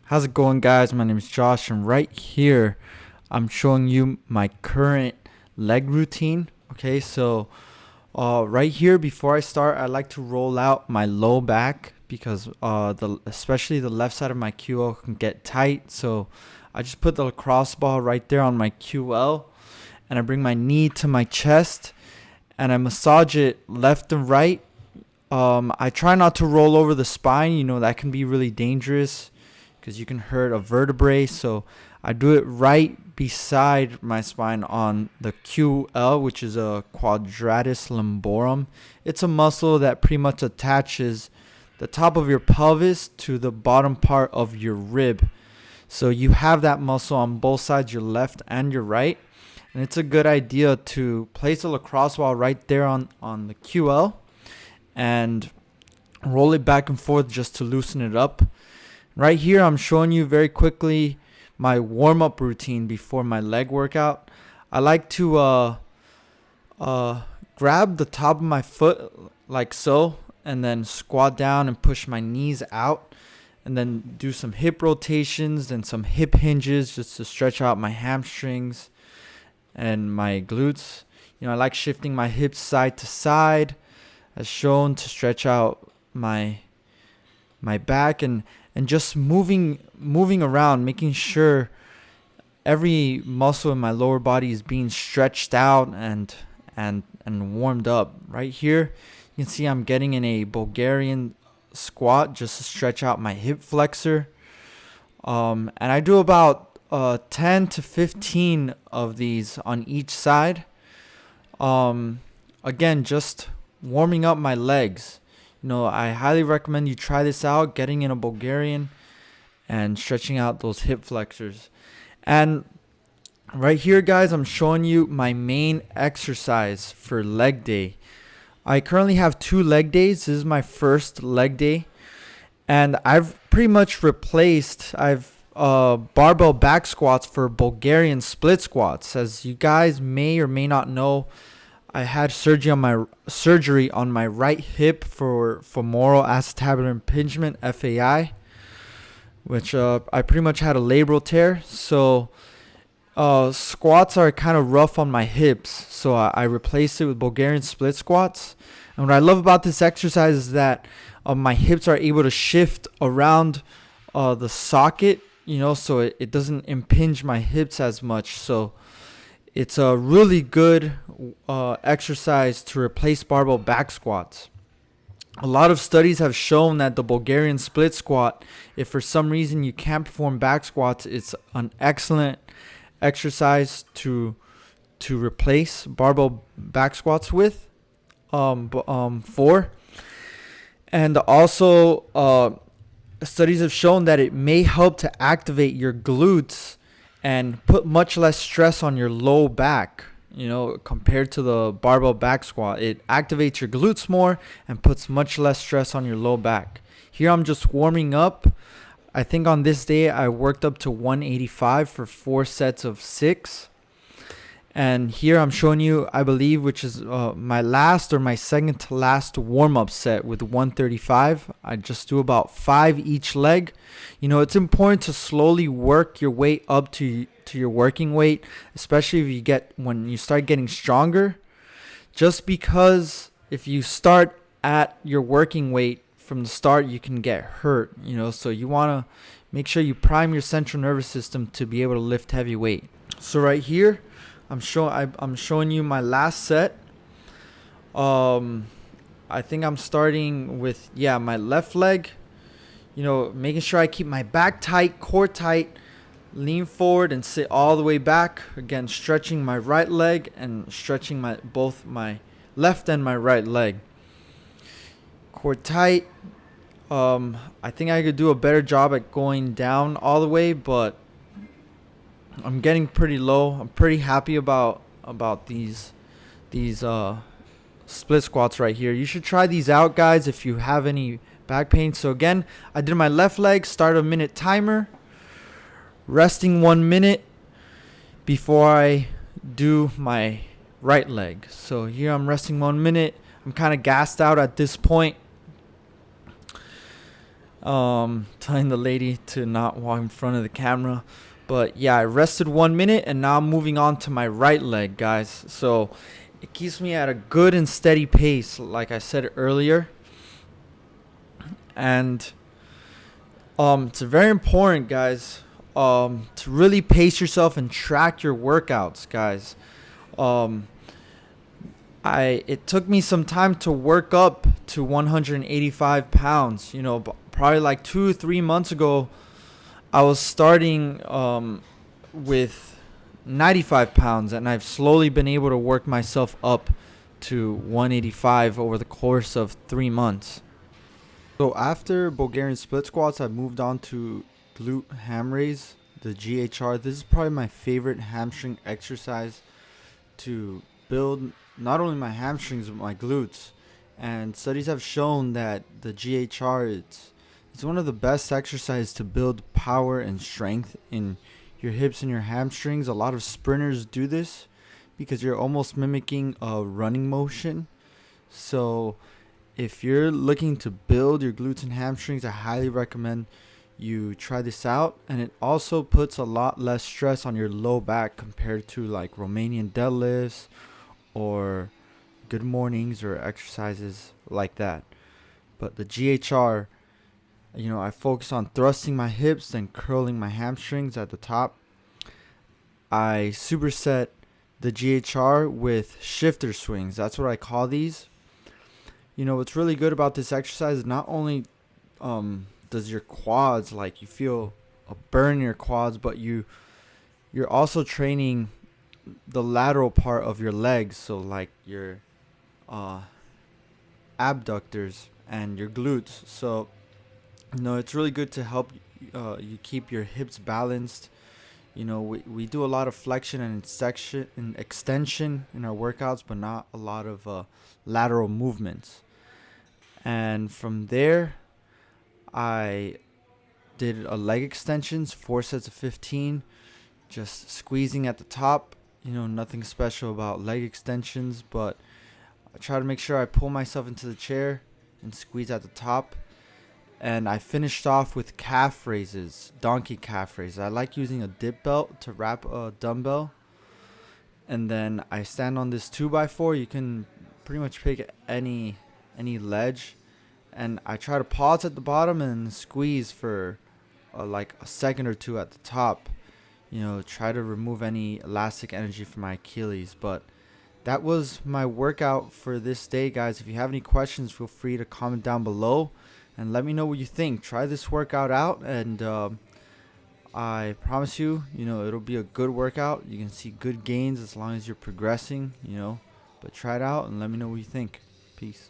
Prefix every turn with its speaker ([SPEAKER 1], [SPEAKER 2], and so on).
[SPEAKER 1] How's it going, guys? My name is Josh, and right here I'm showing you my current leg routine. Okay, so right here before I start, I like to roll out my low back because especially the left side of my QL can get tight. So I just put the lacrosse ball right there on my QL, and I bring my knee to my chest, and I massage it left and right. I try not to roll over the spine. That can be really dangerous because you can hurt a vertebrae. So I do it right beside my spine on the QL, which is a quadratus lumborum. It's a muscle that pretty much attaches the top of your pelvis to the bottom part of your rib. So you have that muscle on both sides, your left and your right. And it's a good idea to place a lacrosse ball right there on the QL and roll it back and forth just to loosen it up. Right here, I'm showing you very quickly my warm-up routine before my leg workout. I like to grab the top of my foot like so, and then squat down and push my knees out, and then do some hip rotations and some hip hinges just to stretch out my hamstrings and my glutes. I like shifting my hips side to side as shown to stretch out my back and just moving around, making sure every muscle in my lower body is being stretched out and warmed up. Right here, you can see I'm getting in a Bulgarian squat just to stretch out my hip flexor. And I do about 10 to 15 of these on each side. Again, just warming up my legs. I highly recommend you try this out, getting in a Bulgarian and stretching out those hip flexors. And right here, guys, I'm showing you my main exercise for leg day. I currently have 2 leg days. This is my first leg day. And I've pretty much replaced, barbell back squats for Bulgarian split squats. As you guys may or may not know, I had surgery on my right hip for femoral acetabular impingement (FAI), which I pretty much had a labral tear. So squats are kind of rough on my hips, so I replaced it with Bulgarian split squats. And what I love about this exercise is that my hips are able to shift around the socket, so it doesn't impinge my hips as much. So it's a really good exercise to replace barbell back squats. A lot of studies have shown that the Bulgarian split squat, if for some reason you can't perform back squats, it's an excellent exercise to replace barbell back squats with. And also, studies have shown that it may help to activate your glutes and put much less stress on your low back, compared to the barbell back squat. It activates your glutes more and puts much less stress on your low back. Here I'm just warming up. I think on this day I worked up to 185 for 4 sets of 6. And here I'm showing you, I believe, which is my last or my second to last warm-up set with 135. I just do about 5 each leg. It's important to slowly work your way up to your working weight, especially when you start getting stronger. Just because if you start at your working weight from the start, you can get hurt. So you want to make sure you prime your central nervous system to be able to lift heavy weight. So right here, I'm showing you my last set. I think I'm starting with my left leg. Making sure I keep my back tight, core tight, lean forward and sit all the way back. Again, stretching my right leg and stretching both my left and my right leg. Core tight. I think I could do a better job at going down all the way, but I'm getting pretty low. I'm pretty happy about these split squats right here. You should try these out, guys, if you have any back pain. So again, I did my left leg, start a minute timer, resting 1 minute before I do my right leg. So here I'm resting 1 minute. I'm kind of gassed out at this point. telling the lady to not walk in front of the camera. But yeah, I rested 1 minute and now I'm moving on to my right leg, guys. So it keeps me at a good and steady pace, like I said earlier. And it's very important, guys, to really pace yourself and track your workouts, guys. Um, it took me some time to work up to 185 pounds. Probably like 2 or 3 months ago, I was starting with 95 pounds, and I've slowly been able to work myself up to 185 over the course of 3 months. So after Bulgarian split squats, I moved on to glute ham raise, the GHR. This is probably my favorite hamstring exercise to build not only my hamstrings but my glutes. And studies have shown that the GHR it's one of the best exercises to build power and strength in your hips and your hamstrings. A lot of sprinters do this because you're almost mimicking a running motion. So if you're looking to build your glutes and hamstrings, I highly recommend you try this out. And it also puts a lot less stress on your low back compared to like Romanian deadlifts or good mornings or exercises like that. But the GHR, I focus on thrusting my hips and curling my hamstrings at the top. I superset the GHR with shifter swings. That's what I call these. What's really good about this exercise is not only does your quads, like, you feel a burn in your quads, but you're also training the lateral part of your legs, so like your abductors and your glutes. So it's really good to help you keep your hips balanced. We do a lot of flexion and extension in our workouts, but not a lot of lateral movements. And from there, I did a leg extensions, 4 sets of 15, just squeezing at the top. Nothing special about leg extensions, but I try to make sure I pull myself into the chair and squeeze at the top. And I finished off with calf raises, donkey calf raises. I like using a dip belt to wrap a dumbbell. And then I stand on this 2x4. You can pretty much pick any ledge. And I try to pause at the bottom and squeeze for like a second or two at the top. Try to remove any elastic energy from my Achilles. But that was my workout for this day, guys. If you have any questions, feel free to comment down below and let me know what you think. Try this workout out, and I promise you, it'll be a good workout. You can see good gains as long as you're progressing, but try it out and let me know what you think. Peace.